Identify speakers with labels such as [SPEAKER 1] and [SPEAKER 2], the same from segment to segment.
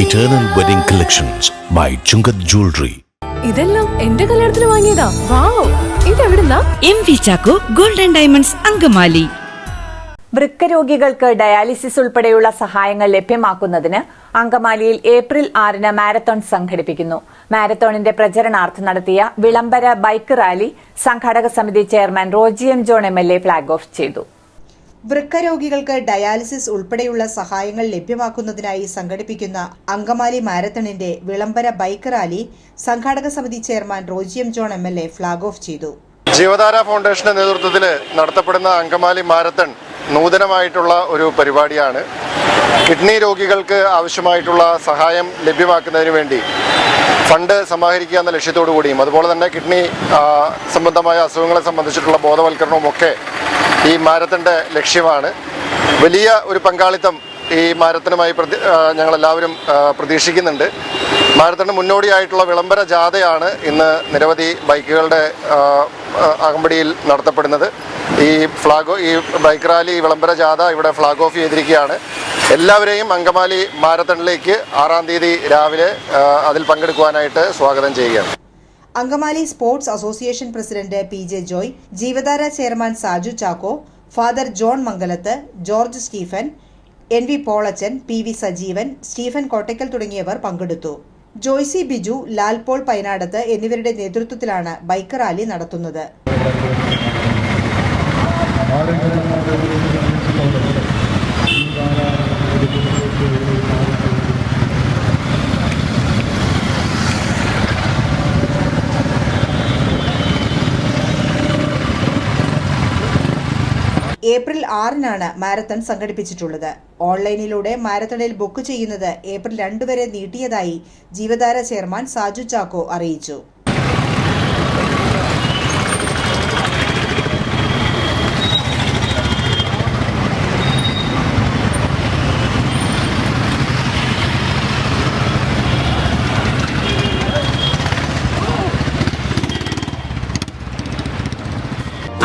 [SPEAKER 1] Eternal Wedding Collections by Chungat Jewelry.
[SPEAKER 2] ഇതെല്ലാം എന്റെ കല്യാണത്തിന് വാങ്ങിയതാ. വാവ്, ഇതെവിടുന്നാ?
[SPEAKER 3] MV Chacko Gold and Diamonds Angamaly.
[SPEAKER 4] വൃക്ക രോഗികൾക്ക് ഡയാലിസിസ് ഉൾപ്പെടെയുള്ള സഹായങ്ങൾ ലഭ്യമാക്കുന്നതിന് അങ്കമാലിയിൽ ഏപ്രിൽ 6 മാരത്തോൺ സംഘടിപ്പിക്കുന്നു. മാരത്തോണിന്റെ പ്രചരണാർത്ഥം നടത്തിയ വിളംബര ബൈക്ക് റാലി സംഘാടക സമിതി chairman Roji M John MLA flag off ചെയ്തു.
[SPEAKER 5] വൃക്ക രോഗികൾക്ക് ഡയാലിസിസ് ഉൾപ്പെടെയുള്ള സഹായങ്ങൾ ലഭ്യമാക്കുന്നതിനായി സംഘടിപ്പിക്കുന്ന അങ്കമാലി മാരത്തണിന്റെ വിളംബര ബൈക്ക് റാലി സംഘാടക സമിതി chairman Roji M John MLA flag off ചെയ്തു.
[SPEAKER 6] ജീവധാര ഫൗണ്ടേഷന്റെ നേതൃത്വത്തിൽ നടത്തപ്പെടുന്ന അങ്കമാലി മാരത്തൺ നൂതനമായിട്ടുള്ള ഒരു പരിപാടിയാണ്. കിഡ്നി രോഗികൾക്ക് ആവശ്യമായിട്ടുള്ള സഹായം ലഭ്യമാക്കുന്നതിന് വേണ്ടി ഫണ്ട് സമാഹരിക്കുക എന്ന ലക്ഷ്യത്തോടു കൂടിയും അതുപോലെ തന്നെ കിഡ്നി സംബന്ധമായ അസുഖങ്ങളെ സംബന്ധിച്ചിട്ടുള്ള ബോധവൽക്കരണവും ഒക്കെ ഈ മാരത്തണിന്റെ ലക്ഷ്യമാണ്. വലിയ ഒരു പങ്കാളിത്തം ഈ മാരത്തണുമായി ഞങ്ങളെല്ലാവരും പ്രതീക്ഷിക്കുന്നുണ്ട്. മാരത്തണിന് മുന്നോടിയായിട്ടുള്ള വിളംബര ജാഥയാണ് ഇന്ന് നിരവധി ബൈക്കുകളുടെ അകമ്പടിയിൽ നടത്തപ്പെടുന്നത്. ഈ ബൈക്ക് റാലി വിളംബര ജാഥ ഇവിടെ ഫ്ളാഗ് ഓഫ് ചെയ്തിരിക്കുകയാണ്. എല്ലാവരെയും അങ്കമാലി മാരത്തണിലേക്ക് 6-ാം തീയതി രാവിലെ അതിൽ പങ്കെടുക്കുവാനായിട്ട് സ്വാഗതം ചെയ്യുകയാണ്.
[SPEAKER 5] Angamaly sports association president PJ Joy, Jeevadhara chairman Saju Chacko, father John Mangalath, George Stephen, NV Polachan, PV Sajeevan, Stephen Kottakkal തുടങ്ങിയവർ പങ്കെടുത്തു. ജോയ്സി ബിജു, ലാൽ പോൾ പൈനാടത്ത് എന്നിവരുടെ നേതൃത്വത്തിലാണ് ബൈക്ക് റാലി നടത്തുന്നത്. ഏപ്രിൽ 6 മാരത്തൺ സംഘടിപ്പിച്ചിട്ടുള്ളത്. ഓൺലൈനിലൂടെ മാരത്തണിൽ ബുക്ക് ചെയ്യുന്നത് ഏപ്രിൽ 2 വരെ നീട്ടിയതായി ജീവധാര ചെയർമാൻ സാജു ചാക്കോ അറിയിച്ചു.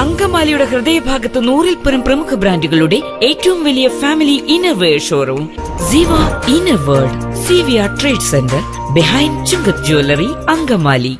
[SPEAKER 3] അങ്കമാലിയുടെ ഹൃദയഭാഗത്ത് 100-ൽ-പരം പ്രമുഖ ബ്രാൻഡുകളുടെ ഏറ്റവും വലിയ family innerwear showroom Siva inner world, CVR trade centre, behind Chungath jewellery, Angamaly.